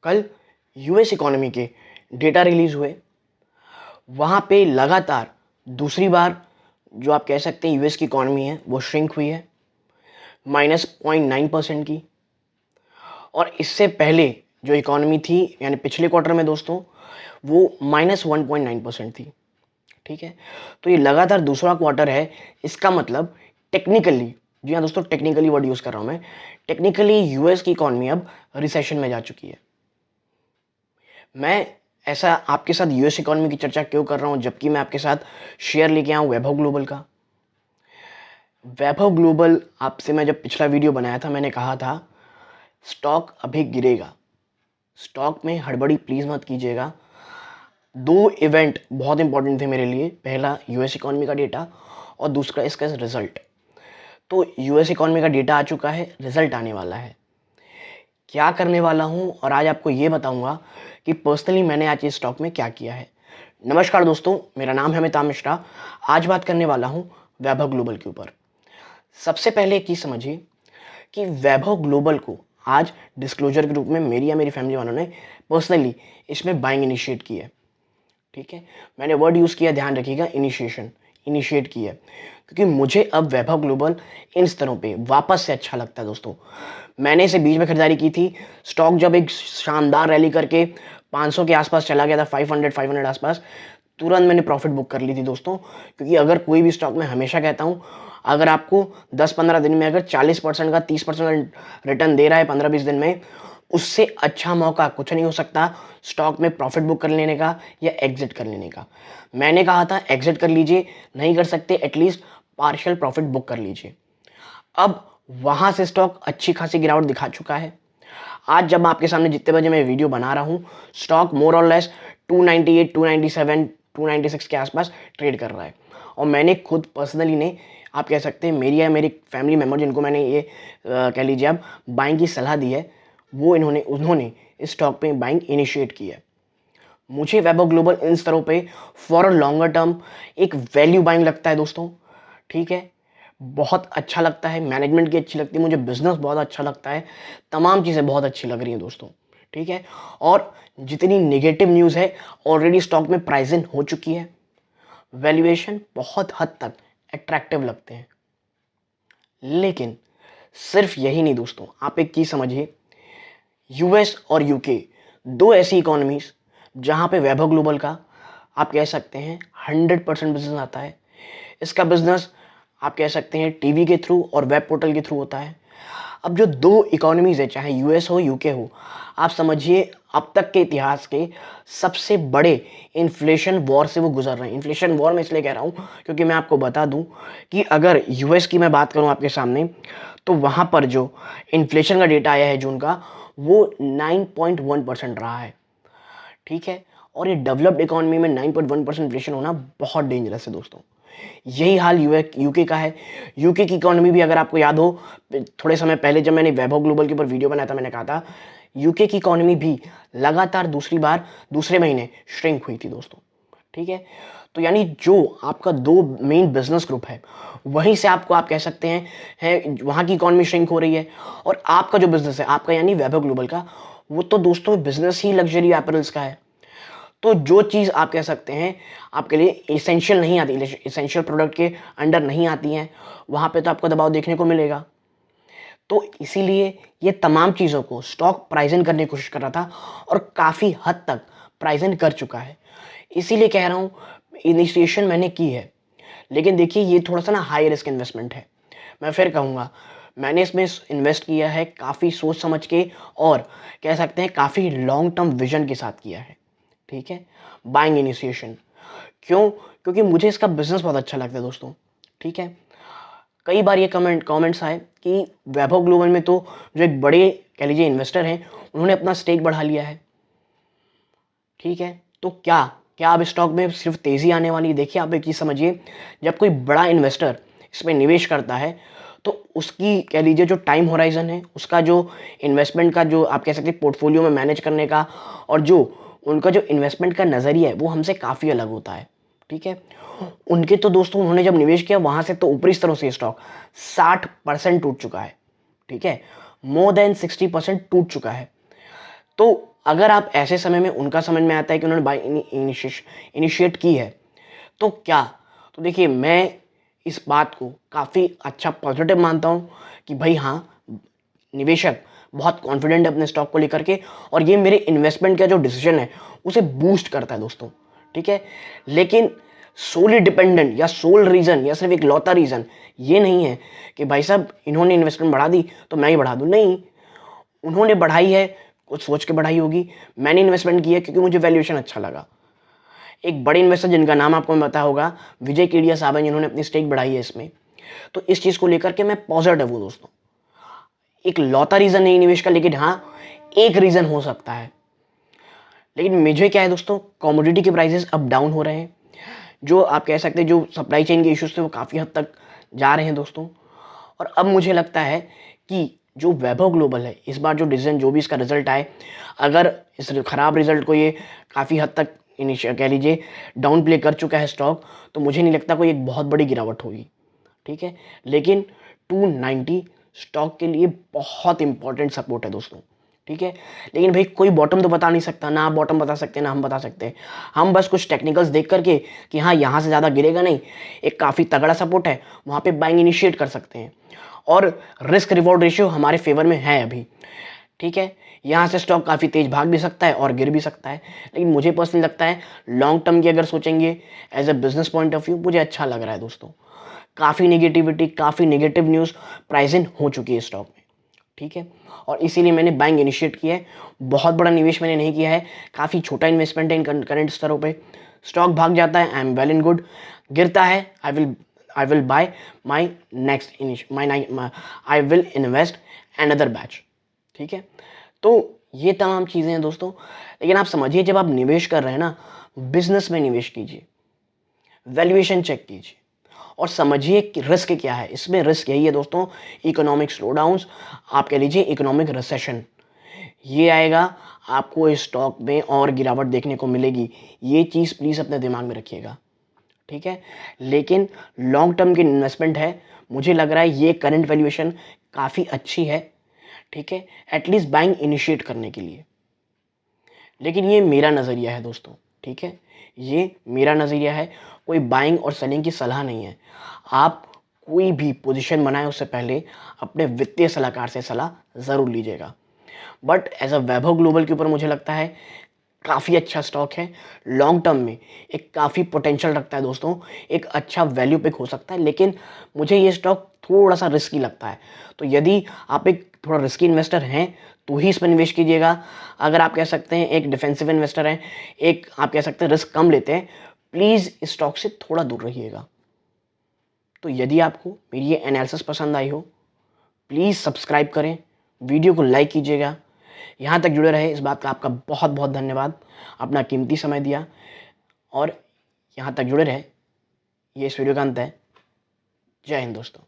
कल US economy के data release हुए। वहाँ पे लगातार दूसरी बार जो आप कह सकते हैं यूएस की इकोनॉमी है वो श्रिंक हुई है -0.9% की। और इससे पहले जो इकोनॉमी थी यानी पिछले क्वार्टर में दोस्तों वो -1.9% थी। ठीक है, तो ये लगातार दूसरा क्वार्टर है। इसका मतलब टेक्निकली, जी हाँ दोस्तों, टेक्निकली वर्ड यूज कर रहा हूं मैं, टेक्निकली यूएस की इकोनॉमी अब रिसेशन में जा चुकी है। मैं ऐसा आपके साथ यूएस इकोनॉमी की चर्चा क्यों कर रहा हूं जबकि मैं आपके साथ शेयर लेके आऊं वैभव ग्लोबल का। वैभव ग्लोबल आपसे मैं जब पिछला वीडियो बनाया था मैंने कहा था स्टॉक अभी गिरेगा, स्टॉक में हड़बड़ी प्लीज मत कीजिएगा। दो इवेंट बहुत इंपॉर्टेंट थे मेरे लिए, पहला यूएस इकोनॉमी का डेटा और दूसरा इसका रिजल्ट। तो यूएस इकोनॉमी का डेटा आ चुका है, रिजल्ट आने वाला है। क्या करने वाला हूं और आज आपको ये बताऊंगा कि पर्सनली मैंने आज इस स्टॉक में क्या किया है। नमस्कार दोस्तों, मेरा नाम है अमिताभ मिश्रा। आज बात करने वाला हूं वैभव ग्लोबल के ऊपर। सबसे पहले एक चीज समझिए कि वैभव ग्लोबल को आज डिस्क्लोजर के रूप में मेरी या मेरी फैमिली वालों ने पर्सनली इसमें बाइंग इनिशिएट की है। ठीक है, मैंने वर्ड यूज किया, ध्यान रखिएगा, इनिशिएट की है, क्योंकि मुझे अब वैभव ग्लोबल इन स्तरों पे वापस से अच्छा लगता है दोस्तों। मैंने इसे बीच में खरीदारी की थी, स्टॉक जब एक शानदार रैली करके 500 के आसपास चला गया था, 500 आसपास, तुरंत मैंने प्रॉफिट बुक कर ली थी दोस्तों। क्योंकि अगर कोई भी स्टॉक, मैं हमेशा कहता हूं, अगर आपको 10-15 दिन में अगर 40% का 30% रिटर्न दे रहा है 15-20 दिन में, उससे अच्छा मौका कुछ नहीं हो सकता स्टॉक में प्रॉफिट बुक कर लेने का या एग्जिट कर लेने का। मैंने कहा था एग्जिट कर लीजिए, नहीं कर सकते एटलीस्ट पार्शियल प्रॉफिट बुक कर लीजिए। अब वहां से स्टॉक अच्छी खासी गिरावट दिखा चुका है। आज जब आपके सामने जितने बजे मैं वीडियो बना रहा हूं, स्टॉक मोर और लेस 298, 297, 296 के आसपास ट्रेड कर रहा है। और मैंने खुद पर्सनली ने, आप कह सकते हैं मेरी या मेरी फैमिली मेंबर जिनको मैंने ये कह लीजिए आप बाइंग की सलाह दी है, वो उन्होंने इस स्टॉक पे बाइंग इनिशिएट की है। मुझे वैभव ग्लोबल इन स्तरों पे फॉर अ लॉन्गर टर्म एक वैल्यू बाइंग लगता है दोस्तों। ठीक है, बहुत अच्छा लगता है, मैनेजमेंट की अच्छी लगती है, मुझे बिजनेस बहुत अच्छा लगता है, तमाम चीज़ें बहुत अच्छी लग रही हैं दोस्तों। ठीक है, और जितनी नेगेटिव न्यूज़ है ऑलरेडी स्टॉक में प्राइस इन हो चुकी है, वैल्यूएशन बहुत हद तक अट्रैक्टिव लगते हैं। लेकिन सिर्फ यही नहीं दोस्तों, आप एक चीज़ समझिए, यूएस और यूके दो ऐसी इकोनॉमीज जहां पे वैभव ग्लोबल का आप कह सकते हैं 100% बिजनेस आता है। इसका बिजनेस आप कह सकते हैं टीवी के थ्रू और वेब पोर्टल के थ्रू होता है। अब जो दो इकोनॉमीज है, चाहे यूएस हो यूके हो, आप समझिए अब तक के इतिहास के सबसे बड़े इन्फ्लेशन वॉर से वो गुजर रहे हैं। इन्फ्लेशन वॉर में इसलिए कह रहा हूँ क्योंकि मैं आपको बता दूं कि अगर यूएस की मैं बात करूं आपके सामने, तो वहां पर जो इन्फ्लेशन का डेटा आया है जून का, वो 9.1% रहा है। ठीक है, और ये डेवलप्ड इकोनॉमी में 9.1% इन्फ्लेशन होना बहुत डेंजरस है दोस्तों। यही हाल यूके का है। यूके की इकोनॉमी भी, अगर आपको याद हो, थोड़े समय पहले जब मैंने वैभव ग्लोबल के ऊपर वीडियो बनाया था, मैंने कहा था यूके की इकोनॉमी भी लगातार दूसरे महीने श्रिंक हुई थी दोस्तों। ठीक है, तो यानी जो आपका दो मेन बिजनेस ग्रुप है, वहीं से आपको आप कह सकते हैं है वहाँ की इकोनॉमी श्रिंक हो रही है, और आपका जो बिजनेस है आपका यानी वैभव ग्लोबल का, वो तो दोस्तों बिजनेस ही लग्जरी एपरल्स का है। तो जो चीज़ आप कह सकते हैं आपके लिए इसेंशियल नहीं आती, इसेंशियल प्रोडक्ट के अंडर नहीं आती हैं, वहाँ पे तो आपको दबाव देखने को मिलेगा। तो इसीलिए ये तमाम चीज़ों को स्टॉक प्राइस इन करने की कोशिश कर रहा था और काफ़ी हद तक प्राइस इन कर चुका है। इसीलिए कह रहा हूँ इनिशिएशन मैंने की है, लेकिन देखिए ये थोड़ा सा ना हाई रिस्क इन्वेस्टमेंट है। मैं फिर कहूँगा मैंने इसमें इन्वेस्ट किया है काफ़ी सोच समझ के, और कह सकते हैं काफ़ी लॉन्ग टर्म विजन के साथ किया है। ठीक है, बाइंग इनिशिएशन क्यों? क्योंकि मुझे इसका बिजनेस बहुत अच्छा लगता है दोस्तों। ठीक है, कई बार ये कमेंट्स आए कि वैभव ग्लोबल में तो जो एक बड़े कह लीजिए इन्वेस्टर हैं उन्होंने अपना स्टेक बढ़ा लिया है। ठीक है, तो क्या क्या अब स्टॉक में सिर्फ तेजी आने वाली है? देखिए आप एक चीज समझिए, जब कोई बड़ा इन्वेस्टर इसमें निवेश करता है तो उसकी कह लीजिए जो टाइम होराइजन है, उसका जो इन्वेस्टमेंट का जो आप कह सकते हैं पोर्टफोलियो में मैनेज करने का, और जो उनका जो इन्वेस्टमेंट का नजरिया है वो हमसे काफी अलग होता है। ठीक है, उनके तो दोस्तों उन्होंने जब निवेश किया वहां से तो ऊपरी स्तरों से स्टॉक 60% टूट चुका है। ठीक है, मोर देन 60% टूट चुका है। तो अगर आप ऐसे समय में उनका समझ में आता है कि उन्होंने बाइंग इनिशिएट की है तो क्या, तो देखिए मैं इस बात को काफ़ी अच्छा पॉजिटिव मानता हूँ कि भाई हाँ, निवेशक बहुत कॉन्फिडेंट है अपने स्टॉक को लेकर के और ये मेरे इन्वेस्टमेंट का जो डिसीजन है उसे बूस्ट करता है दोस्तों, ठीक है। लेकिन सोली डिपेंडेंट या सोल रीज़न या सिर्फ एक लौता रीज़न ये नहीं है कि भाई साहब इन्होंने इन्वेस्टमेंट बढ़ा दी तो मैं ही बढ़ा दूँ, नहीं। उन्होंने बढ़ाई है, कुछ सोच के बढ़ाई होगी, मैंने इन्वेस्टमेंट की है क्योंकि मुझे वैल्यूएशन अच्छा लगा। एक बड़े इन्वेस्टर जिनका नाम आपको पता होगा, विजय केडिया साहब हैं, जिन्होंने अपनी स्टेक बढ़ाई है इसमें। तो इस चीज़ को लेकर के मैं पॉजिटिव हूँ दोस्तों। एक लौता रीज़न नहीं निवेश का, लेकिन हाँ एक रीज़न हो सकता है। लेकिन मुझे क्या है दोस्तों, कमोडिटी के प्राइसेस अप डाउन हो रहे हैं, जो आप कह सकते हैं जो सप्लाई चेन के इश्यूज थे वो काफ़ी हद तक जा रहे हैं दोस्तों। और अब मुझे लगता है कि जो वैभव ग्लोबल है, इस बार जो डिसीजन जो भी इसका रिजल्ट आए, अगर इस खराब रिजल्ट को ये काफ़ी हद तक कह लीजिए डाउन प्ले कर चुका है स्टॉक, तो मुझे नहीं लगता कोई एक बहुत बड़ी गिरावट होगी, ठीक है। लेकिन 290 स्टॉक के लिए बहुत इंपॉर्टेंट सपोर्ट है दोस्तों, ठीक है। लेकिन भाई कोई बॉटम तो बता नहीं सकता, ना आप बॉटम बता सकते ना हम बता सकते। हम बस कुछ टेक्निकल्स देख करके कि हाँ यहाँ से ज़्यादा गिरेगा नहीं, एक काफ़ी तगड़ा सपोर्ट है, वहाँ पे बाइंग इनिशिएट कर सकते हैं और रिस्क रिवॉर्ड रेशियो हमारे फेवर में है अभी, ठीक है। यहाँ से स्टॉक काफ़ी तेज भाग भी सकता है और गिर भी सकता है, लेकिन मुझे पर्सनली लगता है लॉन्ग टर्म की अगर सोचेंगे as a business point of view, मुझे अच्छा लग रहा है दोस्तों। काफ़ी नेगेटिविटी, काफ़ी नेगेटिव न्यूज़ प्राइस इन हो चुकी है स्टॉक में, ठीक है। और इसीलिए मैंने बाइंग इनिशिएट किया है। बहुत बड़ा निवेश मैंने नहीं किया है, काफ़ी छोटा इन्वेस्टमेंट है इन करंट स्तरों पे। स्टॉक भाग जाता है, I am well and good. गिरता है, I will buy my next I will invest another batch, ठीक है। तो ये तमाम चीज़ें हैं दोस्तों। लेकिन आप समझिए, जब आप निवेश कर रहे हैं ना, बिजनेस में निवेश कीजिए, वैल्यूएशन चेक कीजिए और समझिए कि रिस्क क्या है। इसमें रिस्क यही है दोस्तों, इकोनॉमिक स्लोडाउन्स, आप कह लीजिए इकोनॉमिक रिसेशन, ये आएगा, आपको इस स्टॉक में और गिरावट देखने को मिलेगी। ये चीज़ प्लीज़ अपने दिमाग में रखिएगा, ठीक है। लेकिन लॉन्ग टर्म की इन्वेस्टमेंट है, मुझे लग रहा है ये करंट वैल्यूएशन काफ़ी अच्छी है, ठीक है, एटलीस्ट बाइंग इनिशिएट करने के लिए। लेकिन ये मेरा नज़रिया है दोस्तों, ठीक है, ये मेरा नज़रिया है, कोई बाइंग और सेलिंग की सलाह नहीं है। आप कोई भी पोजीशन बनाएं उससे पहले अपने वित्तीय सलाहकार से सलाह ज़रूर लीजिएगा। But as a Vaibhav Global के ऊपर मुझे लगता है काफ़ी अच्छा स्टॉक है, लॉन्ग टर्म में एक काफ़ी पोटेंशियल रखता है दोस्तों, एक अच्छा वैल्यू पिक हो सकता है। लेकिन मुझे ये स्टॉक थोड़ा सा रिस्की लगता है, तो यदि आप एक थोड़ा रिस्की इन्वेस्टर हैं तो ही इस पर निवेश कीजिएगा। अगर आप कह सकते हैं एक डिफेंसिव इन्वेस्टर हैं, एक आप कह सकते हैं रिस्क कम लेते हैं, प्लीज़ इस स्टॉक से थोड़ा दूर रहिएगा। तो यदि आपको मेरी ये एनालिसिस पसंद आई हो, प्लीज़ सब्सक्राइब करें, वीडियो को लाइक कीजिएगा। यहाँ तक जुड़े रहे, इस बात का आपका बहुत बहुत धन्यवाद। अपना कीमती समय दिया और यहाँ तक जुड़े रहे, ये इस वीडियो का अंत है। जय हिंद दोस्तों।